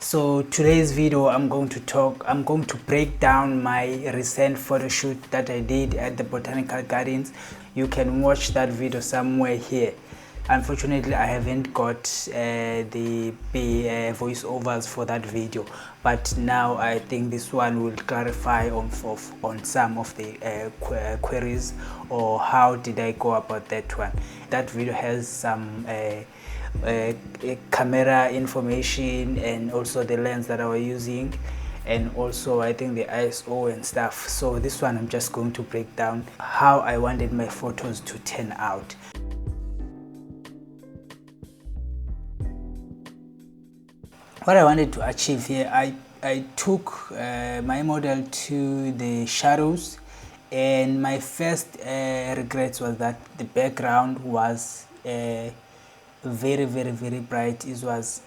So today's video I'm going to break down my recent photo shoot that I did at the Botanical Gardens. You can watch that video somewhere here. Unfortunately, I haven't got the voiceovers for that video, but now I think this one will clarify on some of the queries, or how did I go about that one. That video has some camera information and also the lens that I was using, and also I think the ISO and stuff. So this one I'm just going to break down how I wanted my photos to turn out. What I wanted to achieve here, I took my model to the shadows, and my first regrets was that the background was very bright. It was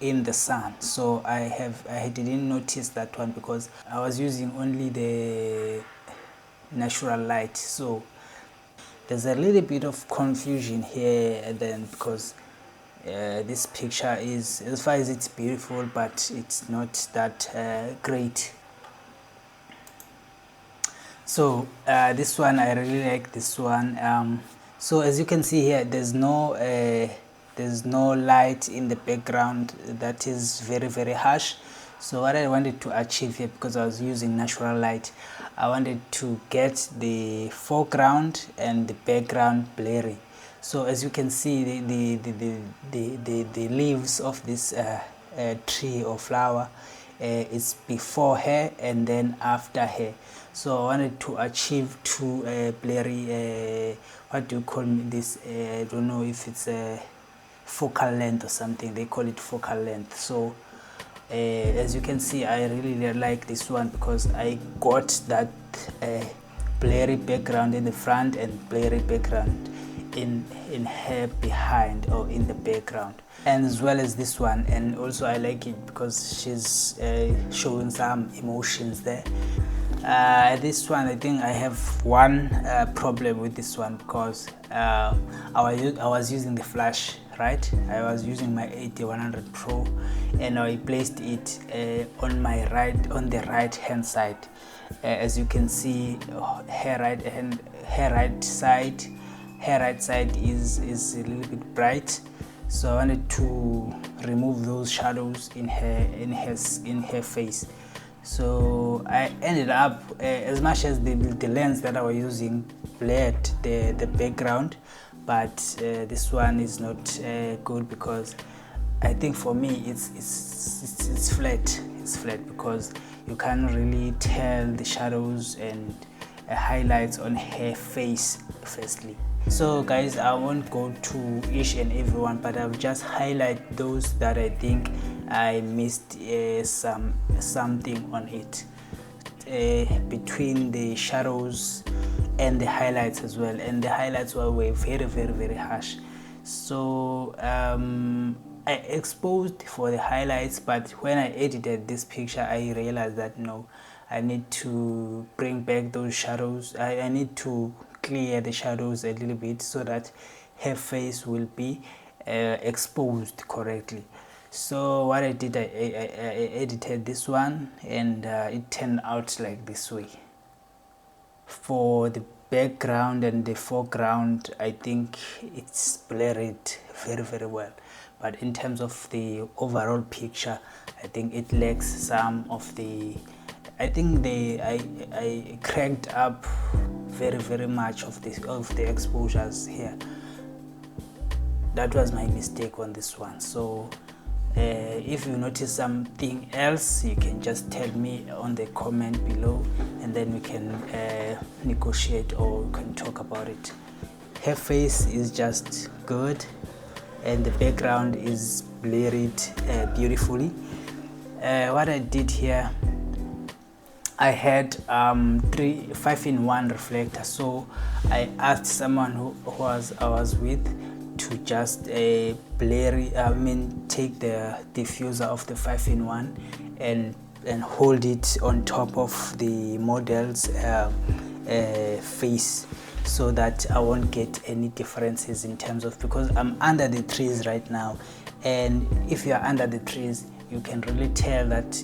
in the sun, so I didn't notice that one because I was using only the natural light. So there's a little bit of confusion here then, because this picture is, as far as it's beautiful, but it's not that great. So this one, I really like this one. So as you can see here, there's no light in the background that is very harsh. So what I wanted to achieve here, because I was using natural light, I wanted to get the foreground and the background blurry. So as you can see, the leaves of this tree or flower is before her and then after her. So I wanted to achieve two blurry, what do you call this? I don't know if it's a focal length or something. They call it focal length. So as you can see, I really like this one because I got that blurry background in the front and blurry background in her behind or in the background, and as well as this one. And also I like it because she's showing some emotions there. This one, I think I have one problem with this one, because I was using the flash, right? I was using my 8100 Pro, and I placed it on the right hand side. As you can see, her right side is a little bit bright, so I wanted to remove those shadows in her face. So I ended up, as much as the lens that I was using blurred the background, but this one is not good, because I think for me it's flat. It's flat because you can't really tell the shadows and highlights on her face firstly. So guys, I won't go to each and every one, but I'll just highlight those that I think I missed something on it, between the shadows and the highlights as well. And the highlights were very harsh. So I exposed for the highlights, but when I edited this picture, I realized that no, I need to bring back those shadows. I need to clear the shadows a little bit so that her face will be exposed correctly. So what I did, I edited this one, and it turned out like this way. For the background and the foreground, I think it's blurred very well, but in terms of the overall picture, I think it lacks some of the, I think I cranked up very much of the exposures here. That was my mistake on this one. So if you notice something else, you can just tell me on the comment below, and then we can negotiate, or we can talk about it. Her face is just good, and the background is blurred beautifully. What I did here, I had 5-in-1 reflector, so I asked someone who I was with to just take the diffuser of the 5-in-1 and hold it on top of the model's face, so that I won't get any differences in terms of, because I'm under the trees right now, and if you are under the trees, you can really tell that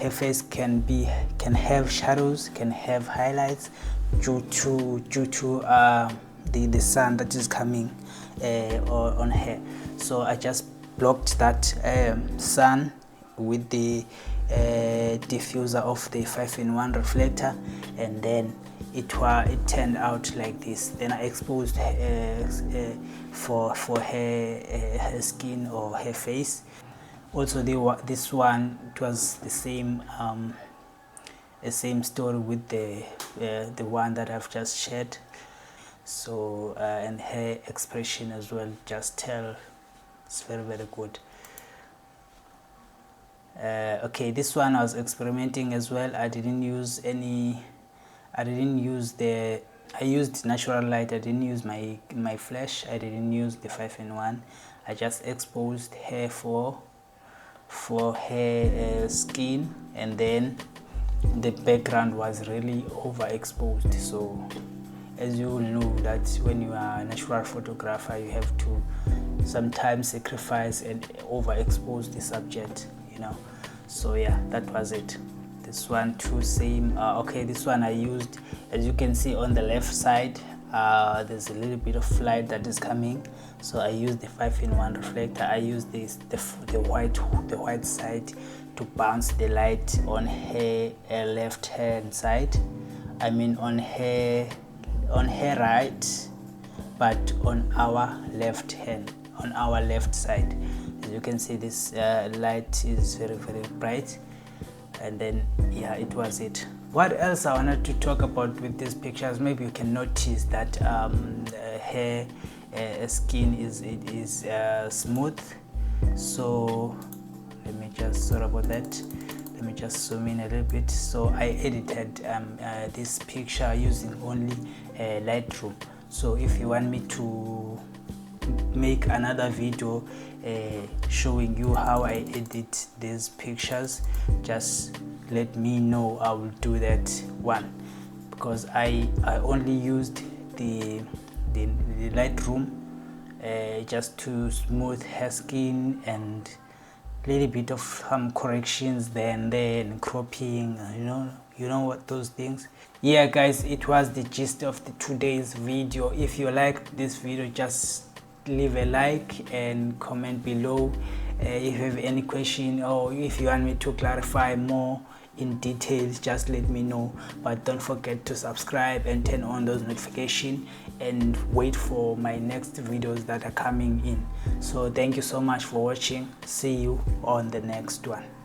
her face can have shadows, can have highlights due to the sun that is coming on her. So I just blocked that sun with the diffuser of the 5-in-1 reflector, and then it turned out like this. Then I exposed for her skin or her face. Also this one, it was the same story with the one that I've just shared. So and her expression as well, just tell it's very, very good. Okay, this one I was experimenting as well. I used natural light. I didn't use my flash. I didn't use the 5-in-1. I just exposed her for her skin, and then the background was really overexposed. So as you will know that when you are a natural photographer, you have to sometimes sacrifice and overexpose the subject, you know. So yeah, that was it. This one too, same. Okay, this one I used, as you can see on the left side, there's a little bit of light that is coming, so I used the 5-in-1 reflector. I used the white side to bounce the light on her left hand side. I mean on her right, but on our left side. As you can see, this light is very, very bright. And then yeah, it was it. What else I wanted to talk about with these pictures, maybe you can notice that her skin is smooth. So let me just let me just zoom in a little bit. So I edited this picture using only Lightroom. So if you want me to make another video showing you how I edit these pictures, just let me know. I will do that one, because I only used the Lightroom just to smooth her skin and little bit of some corrections there and there, and cropping, you know what, those things. Yeah guys, it was the gist of the today's video. If you liked this video, just leave a like and comment below. If you have any question, or if you want me to clarify more in details, just let me know. But don't forget to subscribe and turn on those notifications, and wait for my next videos that are coming in. So thank you so much for watching. See you on the next one.